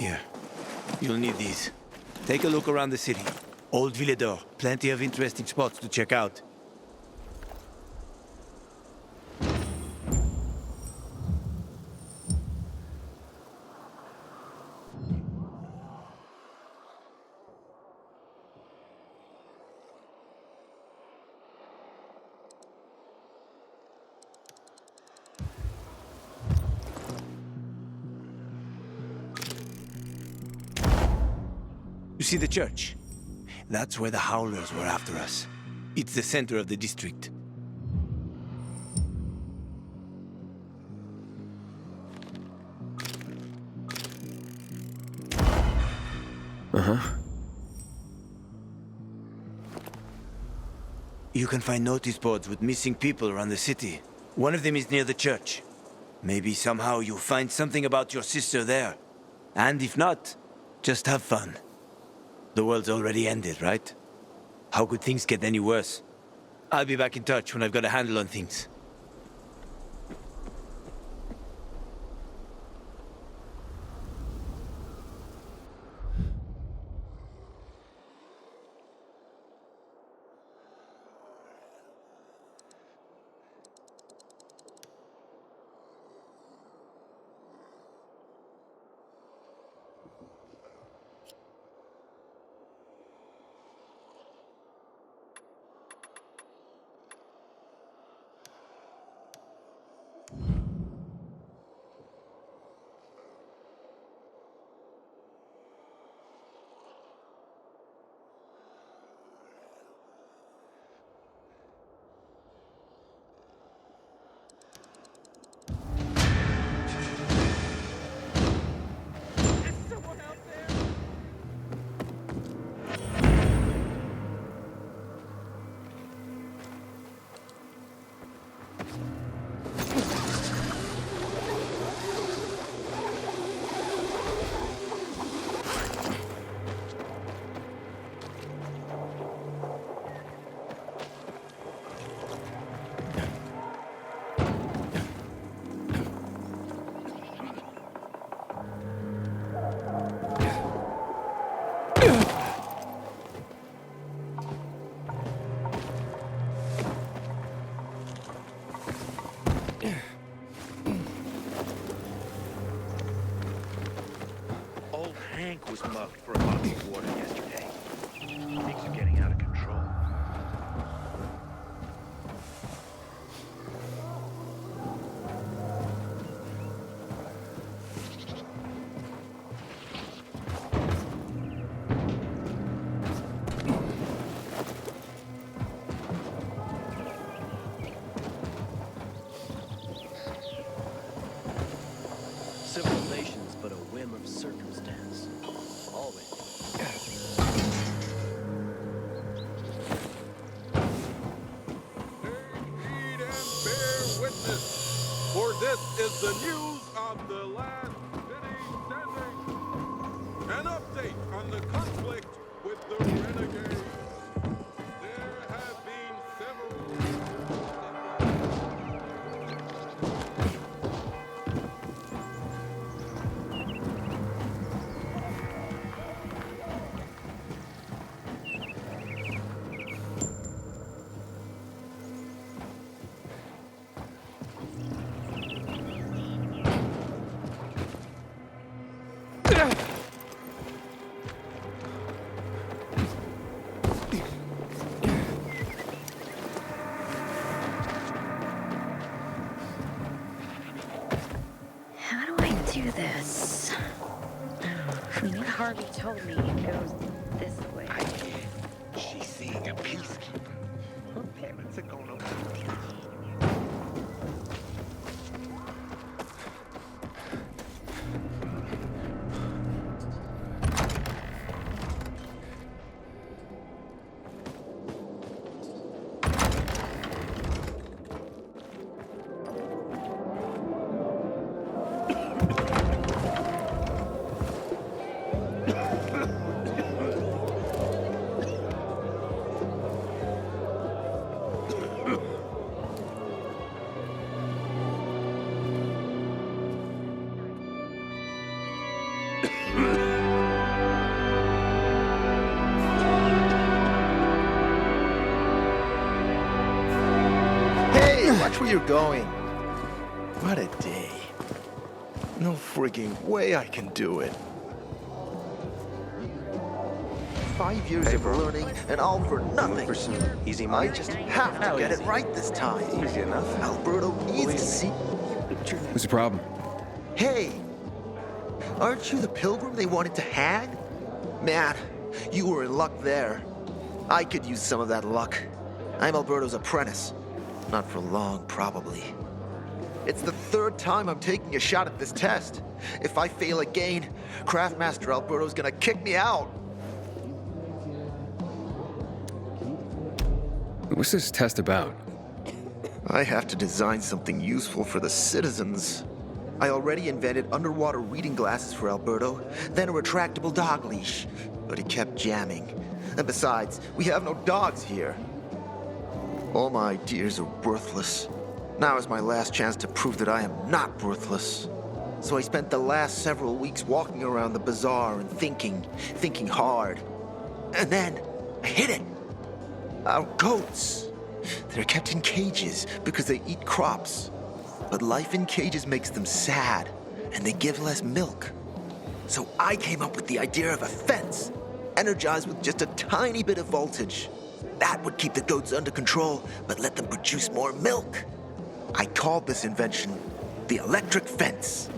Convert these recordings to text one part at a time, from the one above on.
Here. You'll need these. Take a look around the city. Old Villador. Plenty of interesting spots to check out. You see the church? That's where the Howlers were after us. It's the center of the district. You can find notice boards with missing people around the city. One of them is near the church. Maybe somehow you'll find something about your sister there. And if not, just have fun. The world's already ended, right? How could things get any worse? I'll be back in touch when I've got a handle on things. Was mugged for a box of water yesterday. Things are getting out of control. Civilization's but a whim of circumstance. Always. Heed and bear witness, for this is the news of the last city standing. An update on the conflict with the renegades. There have been several... How do I do this? Harvey told me it goes this way. She's seeing a peacekeeper. Her parents are gonna... Watch where you're going. What a day. No frigging way I can do it. 5 years of learning and all for nothing. Easy I money. just have to get it right this time. Easy enough. Alberto needs to see. What's the problem? Hey, aren't you the pilgrim they wanted to hang? Man, you were in luck there. I could use some of that luck. I'm Alberto's apprentice. Not for long, probably. It's the 3rd time I'm taking a shot at this test. If I fail again, Craftmaster Alberto's gonna kick me out. What's this test about? I have to design something useful for the citizens. I already invented underwater reading glasses for Alberto, then a retractable dog leash. But he kept jamming. And besides, we have no dogs here. All my ideas are worthless. Now is my last chance to prove that I am not worthless. So I spent the last several weeks walking around the bazaar and thinking hard. And then I hit it. Our goats. They're kept in cages because they eat crops. But life in cages makes them sad, and they give less milk. So I came up with the idea of a fence, energized with just a tiny bit of voltage. That would keep the goats under control, but let them produce more milk. I called this invention the electric fence.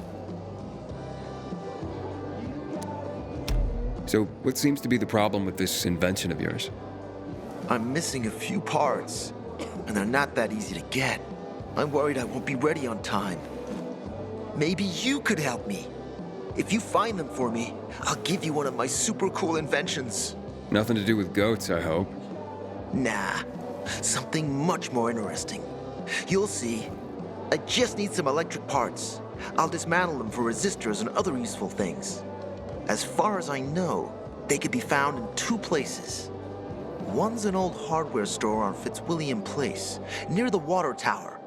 So, what seems to be the problem with this invention of yours? I'm missing a few parts, and they're not that easy to get. I'm worried I won't be ready on time. Maybe you could help me. If you find them for me, I'll give you one of my super cool inventions. Nothing to do with goats, I hope. Nah, something much more interesting. You'll see. I just need some electric parts. I'll dismantle them for resistors and other useful things. As far as I know, they could be found in 2 places. One's an old hardware store on Fitzwilliam Place, near the water tower.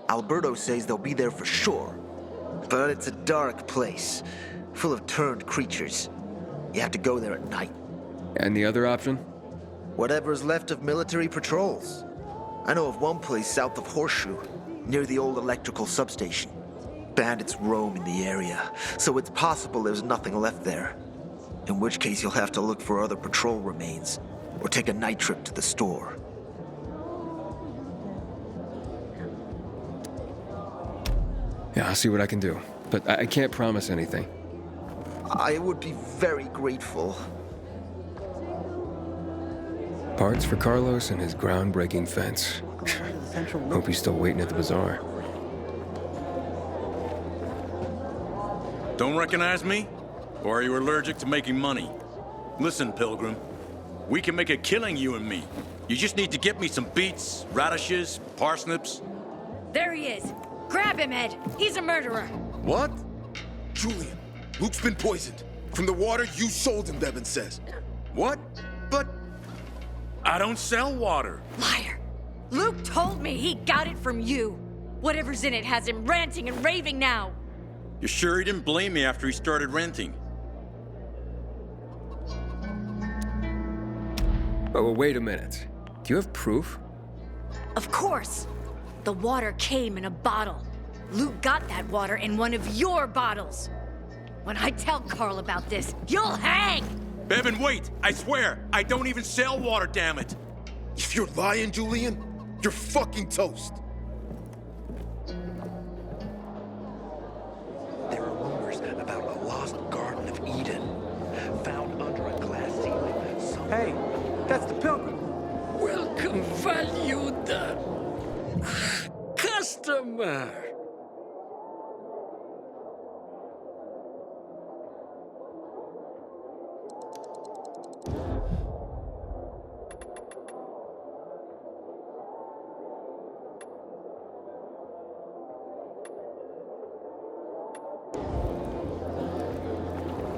Alberto says they'll be there for sure. But it's a dark place, full of turned creatures. You have to go there at night. And the other option? Whatever's left of military patrols. I know of one place south of Horseshoe, near the old electrical substation. Bandits roam in the area, so it's possible there's nothing left there. In which case you'll have to look for other patrol remains, or take a night trip to the store. Yeah, I'll see what I can do. But I can't promise anything. I would be very grateful. Parts for Carlos and his groundbreaking fence. Hope he's still waiting at the bazaar. Don't recognize me? Or are you allergic to making money? Listen, Pilgrim. We can make a killing, you and me. You just need to get me some beets, radishes, parsnips. There he is. Grab him, Ed. He's a murderer. What? Julian, Luke's been poisoned. From the water you sold him, Devin says. What? But I don't sell water. Liar. Luke told me he got it from you. Whatever's in it has him ranting and raving now. You're sure he didn't blame me after he started renting? Oh, wait a minute. Do you have proof? Of course. The water came in a bottle. Luke got that water in one of your bottles. When I tell Carl about this, you'll hang! Bevan, wait! I swear, I don't even sell water, damn it! If you're lying, Julian, you're fucking toast. There are rumors about a lost Garden of Eden, found under a glass ceiling somewhere. Hey, that's the Pilgrim. Welcome, valued customer.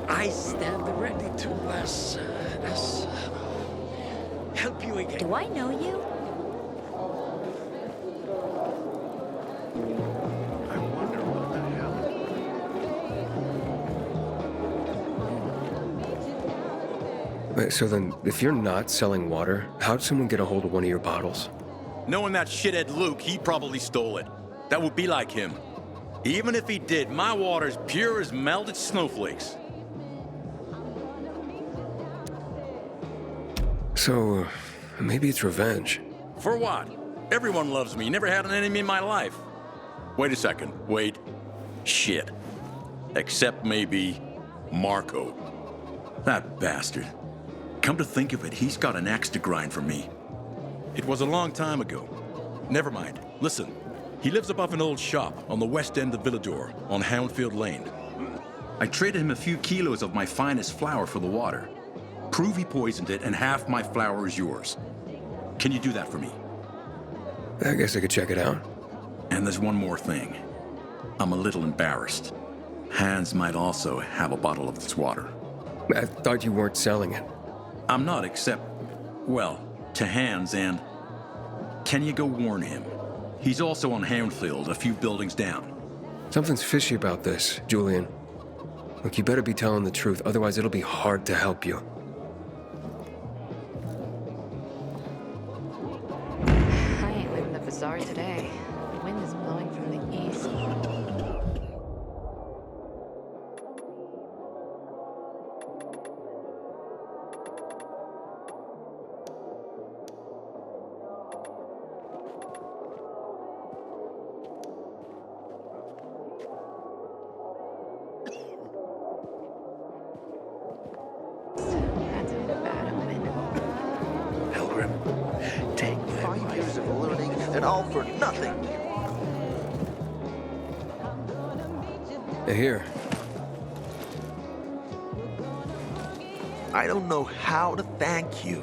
I stand ready to help you again. Do I know you? I wonder what the hell. Wait, so then, if you're not selling water, how'd someone get a hold of one of your bottles? Knowing that shithead Luke, he probably stole it. That would be like him. Even if he did, my water's pure as melted snowflakes. So, maybe it's revenge. For what? Everyone loves me. Never had an enemy in my life. Wait a second. Wait. Shit. Except maybe Marco. That bastard. Come to think of it, he's got an axe to grind for me. It was a long time ago. Never mind. Listen. He lives above an old shop on the west end of Villador, on Houndfield Lane. I traded him a few kilos of my finest flour for the water. Prove he poisoned it, and half my flour is yours. Can you do that for me? I guess I could check it out. And there's one more thing. I'm a little embarrassed. Hans might also have a bottle of this water. I thought you weren't selling it. I'm not, except, well, to Hans, and can you go warn him? He's also on Houndfield, a few buildings down. Something's fishy about this, Julian. Look, you better be telling the truth, otherwise it'll be hard to help you. I ain't leaving the bazaar today. The wind is blowing from the east. That's a bad omen. Pilgrim, take my 5 advice. years of learning, and all for nothing. Here. I don't know how to thank you.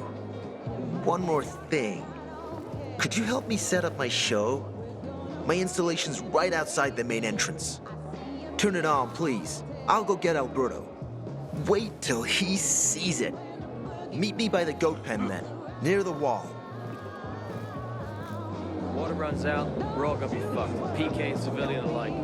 One more thing. Could you help me set up my show? My installation's right outside the main entrance. Turn it on, please. I'll go get Alberto. Wait till he sees it. Meet me by the goat pen then, near the wall. Water runs out, we're all gonna be fucked. PK and civilian alike.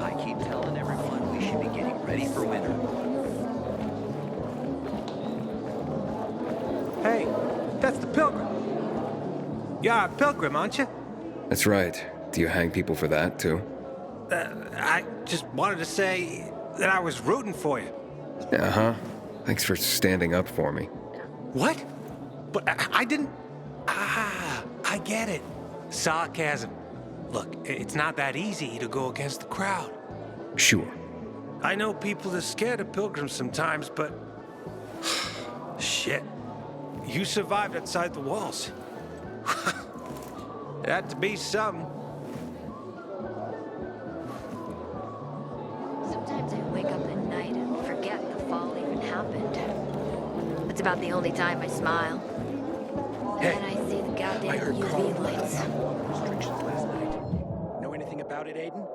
I keep telling everyone we should be getting ready for winter. Hey, that's the Pilgrim. You're a Pilgrim, aren't you? That's right. Do you hang people for that, too? I just wanted to say that I was rooting for you. Uh-huh. Thanks for standing up for me. What? But I didn't... Ah, I get it. Sarcasm. Look, it's not that easy to go against the crowd. Sure. I know people are scared of pilgrims sometimes, but... Shit. You survived outside the walls. It had to be something. Sometimes I wake up at night and forget the fall even happened. It's about the only time I smile. And Hey, then I see the goddamn I heard UV Carl lights. about restrictions last night. Know anything about it, Aiden?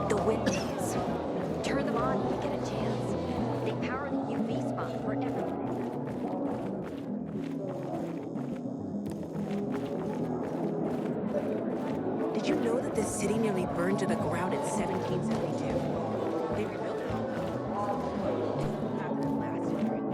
The windows. Turn them on when you get a chance. They power the UV spot for everyone. Did you know that this city nearly burned to the ground in 1772? They rebuilt it all after it lasted during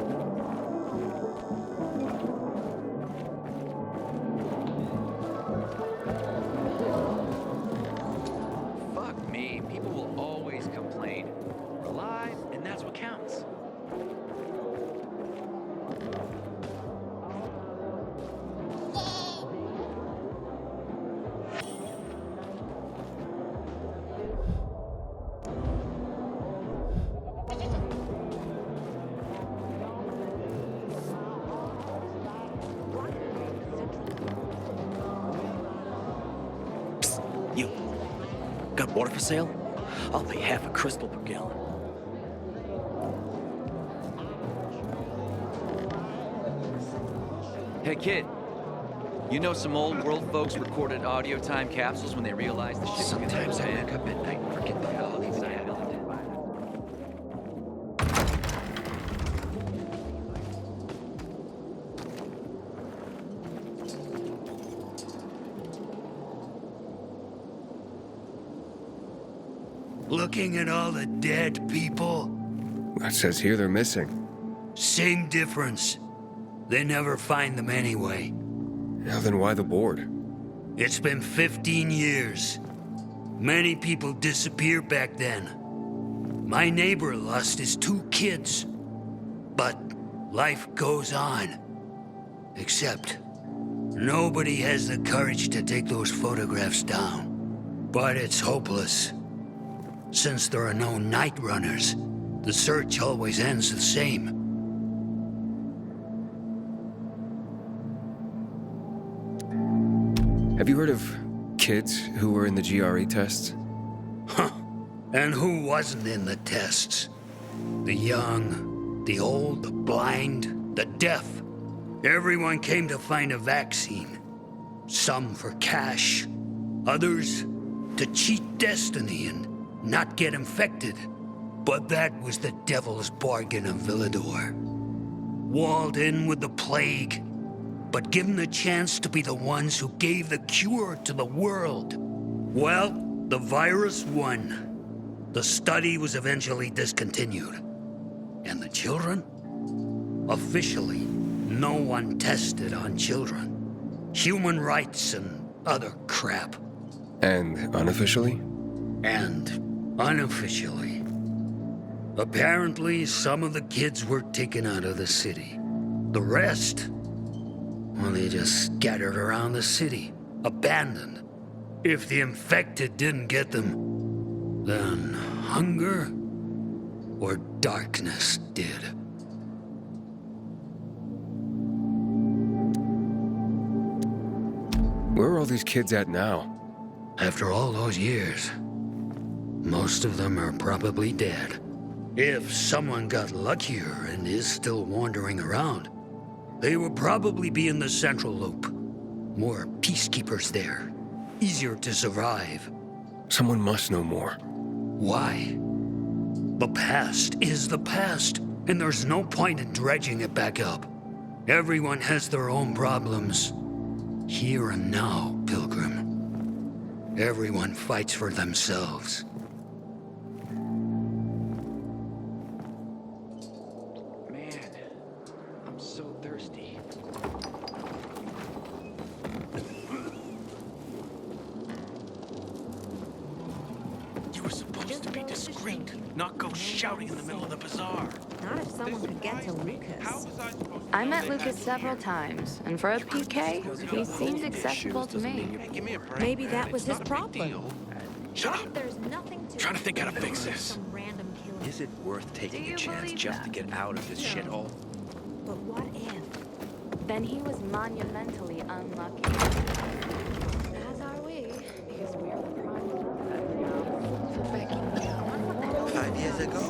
Fuck me, people will always complain. We're alive, and that's what counts. Got water for sale? I'll pay half a crystal per gallon. Hey, kid. You know some old world folks recorded audio time capsules when they realized the shit. Sometimes I wake up at night and forget the hell I had. Looking at all the dead people? It says here they're missing. Same difference. They never find them anyway. Now then why the board? It's been 15 years. Many people disappeared back then. My neighbor lost his 2 kids. But life goes on. Except, nobody has the courage to take those photographs down. But it's hopeless. Since there are no night runners, the search always ends the same. Have you heard of kids who were in the GRE tests? Huh. And who wasn't in the tests? The young, the old, the blind, the deaf. Everyone came to find a vaccine. Some for cash, others to cheat destiny and not get infected. But that was the devil's bargain of Villador. Walled in with the plague, but given the chance to be the ones who gave the cure to the world. Well, the virus won. The study was eventually discontinued. And the children? Officially, no one tested on children. Human rights and other crap. And unofficially? And unofficially. Apparently, some of the kids were taken out of the city. The rest, well, they just scattered around the city, abandoned. If the infected didn't get them, then hunger or darkness did. Where are all these kids at now? After all those years, most of them are probably dead. If someone got luckier and is still wandering around, they will probably be in the Central Loop. More peacekeepers there. Easier to survive. Someone must know more. Why? The past is the past, and there's no point in dredging it back up. Everyone has their own problems. Here and now, Pilgrim. Everyone fights for themselves. So thirsty. You were supposed to be discreet, not go shouting in the middle of the bazaar. Not if someone could get to Lucas. I met Lucas several times, and for a PK, he seemed acceptable to me. Maybe that was his problem. Shut up. There's nothing to Trying to think how to fix this. Is it worth taking a chance just to get out of this shithole? But what if? Then he was monumentally unlucky. As are we, because we're the prime for backing me up. 5 years ago?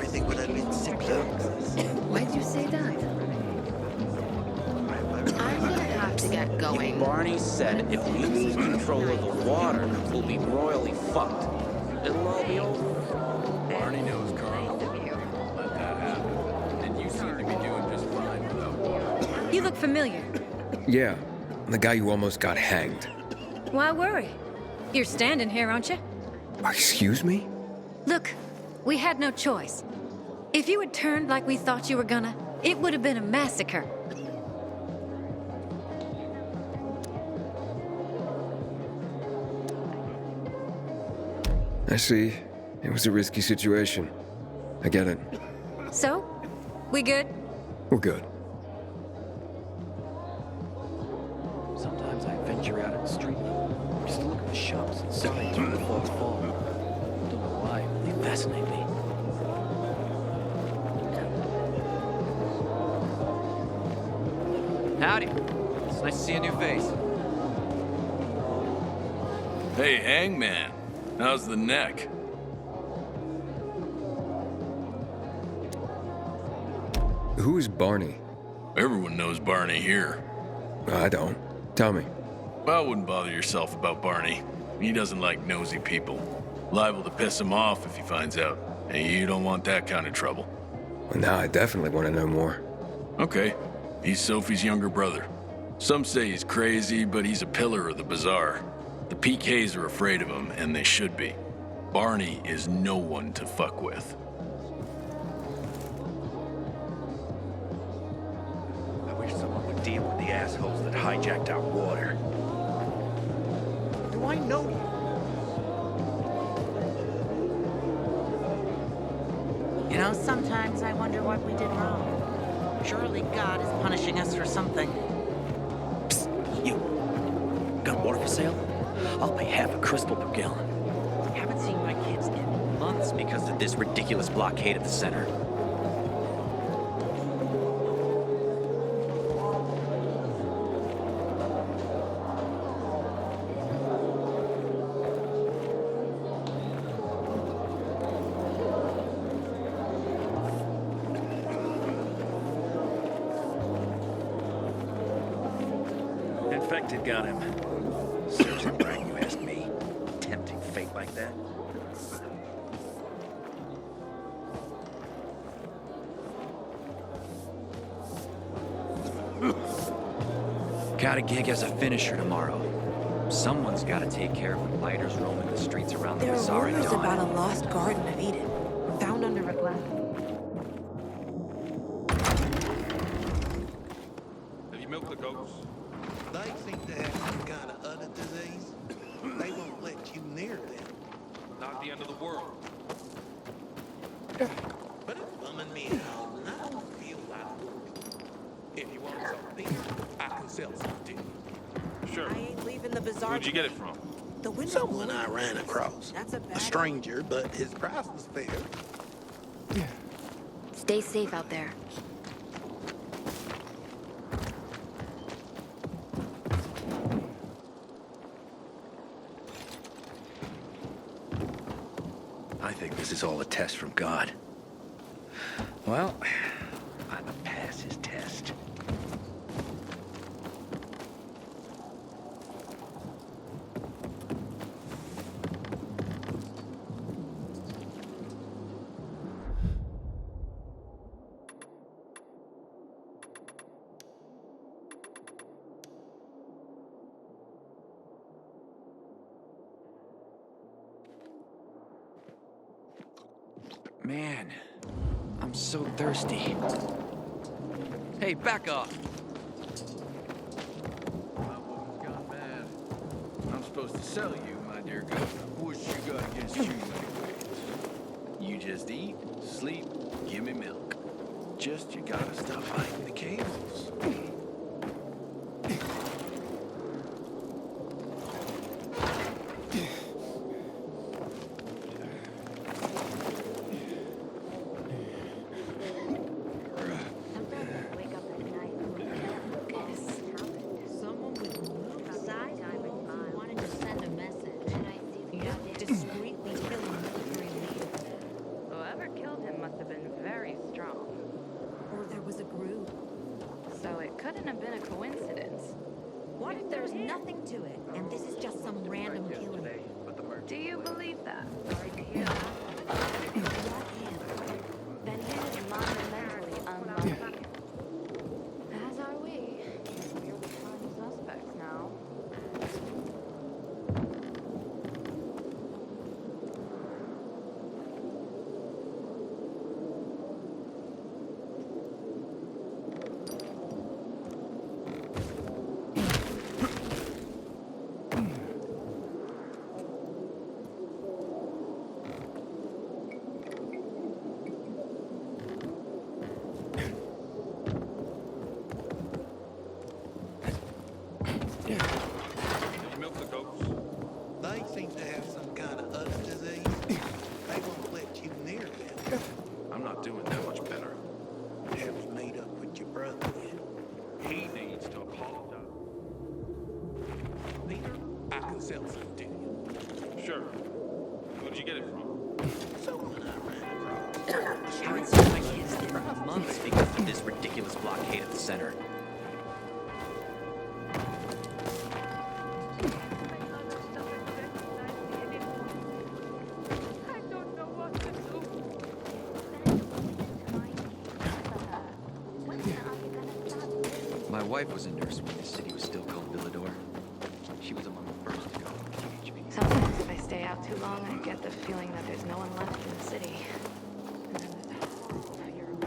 Everything would have been simpler. Why'd you say that? I'm gonna have to get going. Barney said if we lose control of the water, we'll be royally fucked. It'll all be over. Barney knows, Carl. Let that happen. And you seem to be doing just fine without water. You look familiar. Yeah, the guy who almost got hanged. Why worry? You're standing here, aren't you? Excuse me? Look, we had no choice. If you had turned like we thought you were gonna, it would have been a massacre. I see. It was a risky situation. I get it. So? We good? We're good. Sometimes I venture out at street level just to look at the shops and signs where the fogs fall. Don't know why, they fascinate me. Howdy. It's nice to see a new face. Hey, Hangman. How's the neck? Who is Barney? Everyone knows Barney here. I don't. Tell me. Well, wouldn't bother yourself about Barney. He doesn't like nosy people. Liable to piss him off if he finds out. And you don't want that kind of trouble. Well, now I definitely want to know more. Okay. He's Sophie's younger brother. Some say he's crazy, but he's a pillar of the bazaar. The PKs are afraid of him, and they should be. Barney is no one to fuck with. I wish someone would deal with the assholes that hijacked our water. Do I know you? You know, sometimes I wonder what we did wrong. Surely God is punishing us for something. Psst, you. Got water for sale? I'll pay half a crystal per gallon. Haven't seen my kids in months because of this ridiculous blockade at the center. Infected got him. Serves him right, you ask me. Tempting fate like that. Got a gig as a finisher tomorrow. Someone's got to take care of the blighters roaming the streets around the There bazaar are at rumors dawn. about a lost Garden of Eden, found under a glass. Have you milked the goats? They seem to have some kind of other disease. They won't let you near them. Not the end of the world. But it's bumming me out, and I don't feel like working. If you want some beer, I can sell some to you. Sure. I ain't leaving the bazaar. Who'd you get it from? The window. Someone I ran across. That's a bad A stranger, but his price was fair. Stay safe out there. I think this is all a test from God. Well, I'm gonna pass his test. Man, I'm so thirsty. Hey, back off! My woman's gone mad. I'm supposed to sell you, my dear girl. What you got against you anyways? You just eat, sleep, give me milk. Just you gotta stop biting the cables. Couldn't have been a coincidence. What if there's nothing to it, and this is just some random killing? Do you believe that? Then he is monumentally unlucky. As are we. We're the prime suspects now. have some kind of other disease, they won't let you near them. I'm not doing that much better. That was made up with your brother then. He needs to apologize. Peter, I can sell some to you. Sure. Where'd you get it from? Someone I ran across. The streets of my kids there for months because of this ridiculous blockade at the center. My wife was a nurse when the city was still called Villador. She was among the first to go on PHP. Sometimes if I stay out too long, I get the feeling that there's no one left in the city. And then there's that horrible fear of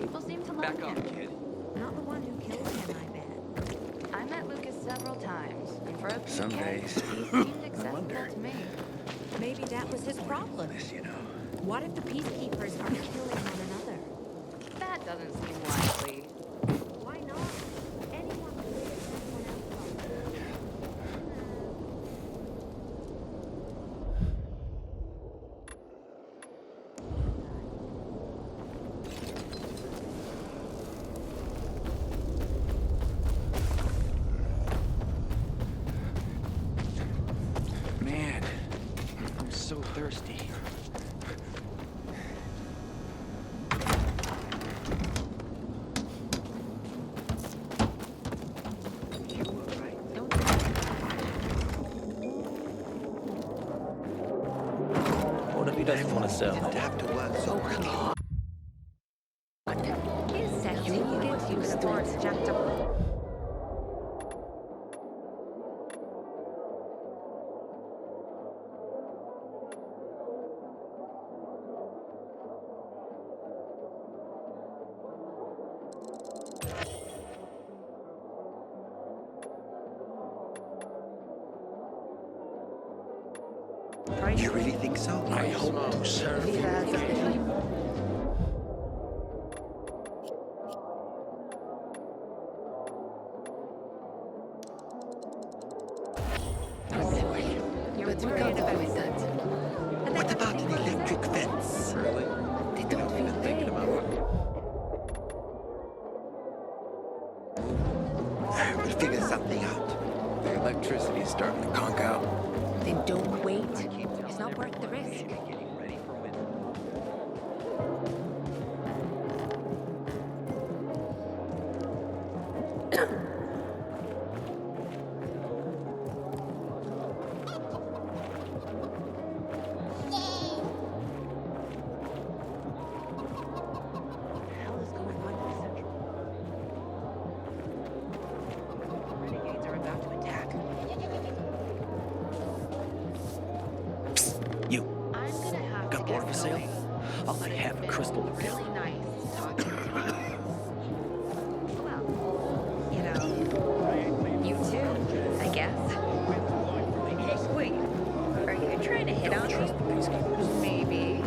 people seem to like Back him. off, kid. Not the one who killed him, I bet. I met Lucas several times, and for a Some PK, days. he seemed acceptable to me. Maybe that was his problem. You know. What if the peacekeepers are killing one another? That doesn't seem likely. Why not? Anyone could live someone else. Man, I'm so thirsty. What if he doesn't want to sell? Have to work so hard. His sense you get used to it. Jacked up. You really think so? I hope to serve you. You're worried about that. What about an electric fence? Really? They don't feel Thinking about it. We'll figure something out. The electricity's starting to conk out. Then don't wait. It's not worth the risk. Getting ready for winter. What the hell is going on in Central? Renegades are about to attack. You. I'm gonna have Got to more get for sale? going. All I have a crystal to Really fill. nice talking to you. Well, you know, you too, I guess. Wait, are you trying to hit on me? Maybe.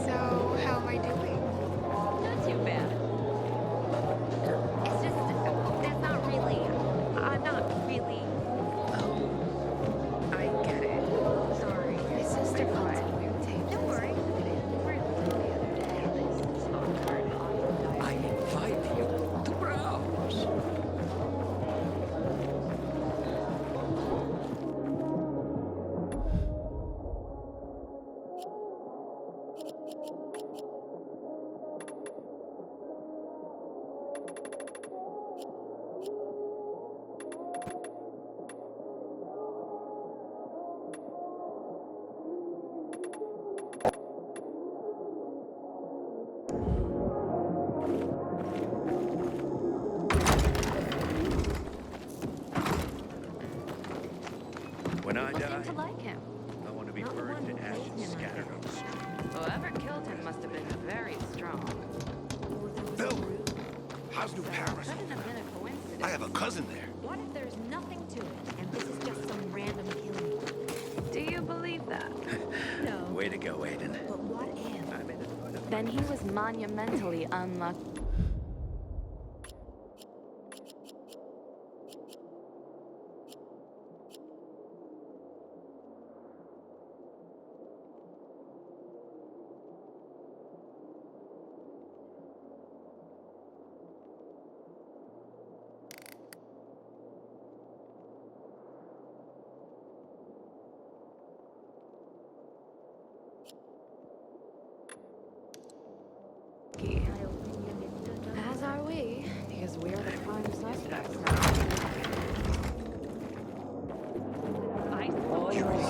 So, how am I doing? Not too bad. It's just, that's not really, I'm not really. Oh, I get it. Sorry, my sister called some weird tapes. Don't worry. I invite you to browse. When I People die, seem to like him. I want to be burned and ashes scattered on the street. Whoever killed him must have been very strong. Bill, how's New Paris? Couldn't have been a coincidence. I have a cousin there. What if there's nothing to it, and this is just some random killing? Do you believe that? No. Way to go, Aidan. But what if? Then he was monumentally unlucky.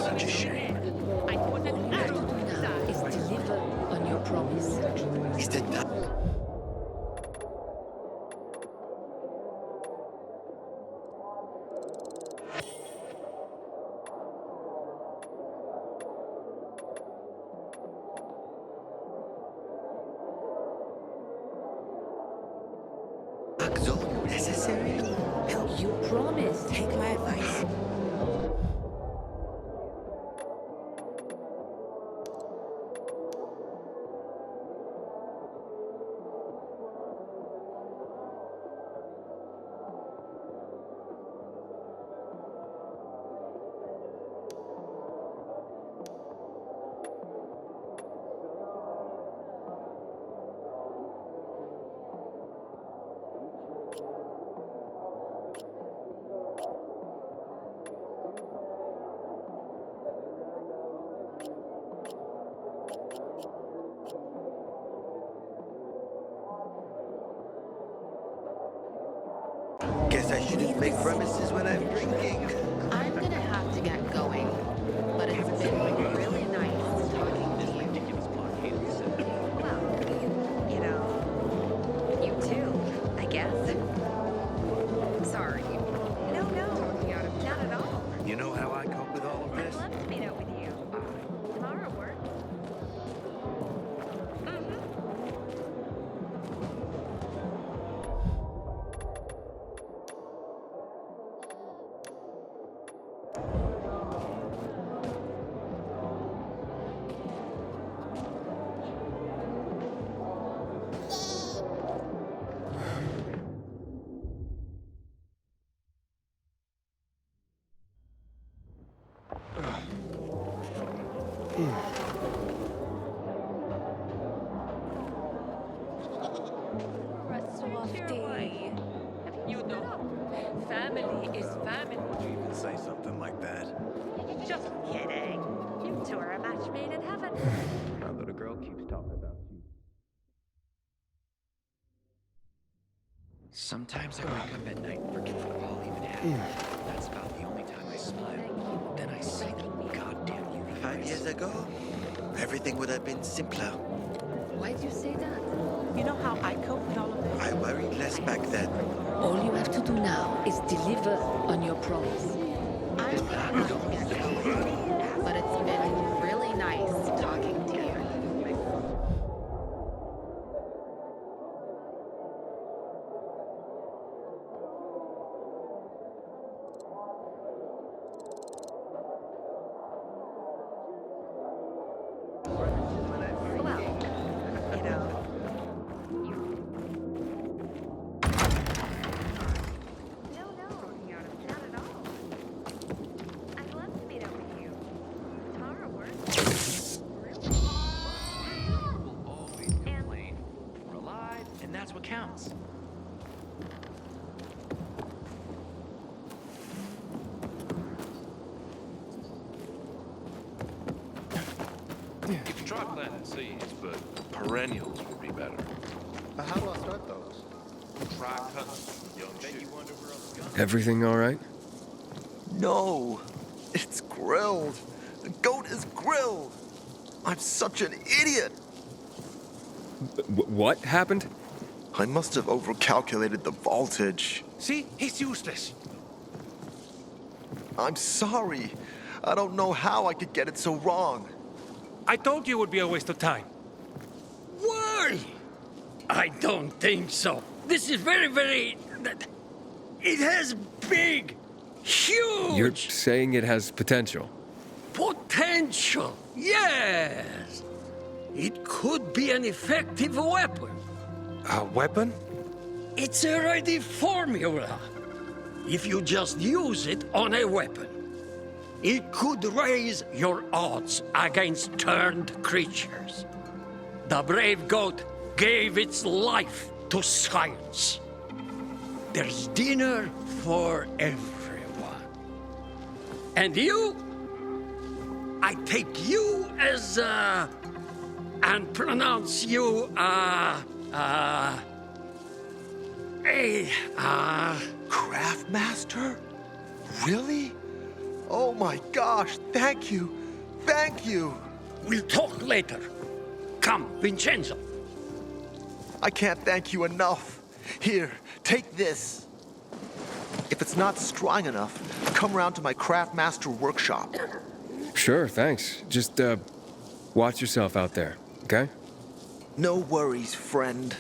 Such a shame. Is deliver on your promise. Is that necessary? Help. You promised. Take my advice. Guess I shouldn't make promises when I'm drinking. I'm gonna have to get going, but it's been really nice talking to you. Well, you know, you too, I guess. Sorry. No, not at all. You know how I cope with all of I'd this? love to meet up with you. Tomorrow work. You know, family is family. Would you even say something like that? Just kidding. You two are a match made in heaven. Our little girl keeps talking about you. Sometimes I wake up at night and forget what it all even happened. That's about the only time I smile. Then I see that goddamn UV 5 years ago, everything would have been simpler. Why'd you say that? You know how I cope with all of this? I worried less back then. All you have to do now is deliver on your promise. I'm gonna have to get going, but it's been really nice talking to you. That's what counts. You can try planting seeds, but perennials would be better. But how do I start those? Try cutting young shoots. Everything all right? No, it's grilled. The goat is grilled. I'm such an idiot. What happened? I must have overcalculated the voltage. See? He's useless. I'm sorry. I don't know how I could get it so wrong. I told you it would be a waste of time. Why? I don't think so. This is very... It has big, huge... You're saying it has potential? Potential, yes. It could be an effective weapon. A weapon? It's a ready formula. If you just use it on a weapon, it could raise your odds against turned creatures. The brave goat gave its life to science. There's dinner for everyone. And you? I take you as, and pronounce you, Craftmaster? Really? Oh my gosh, thank you. Thank you. We'll talk later. Come, Vincenzo. I can't thank you enough. Here, take this. If it's not strong enough, come around to my Craftmaster workshop. Sure, thanks. Just, watch yourself out there, okay? No worries, friend.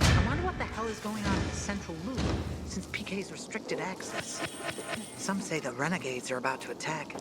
I wonder what the hell is going on in the central loop, since PK's restricted access. Some say the renegades are about to attack.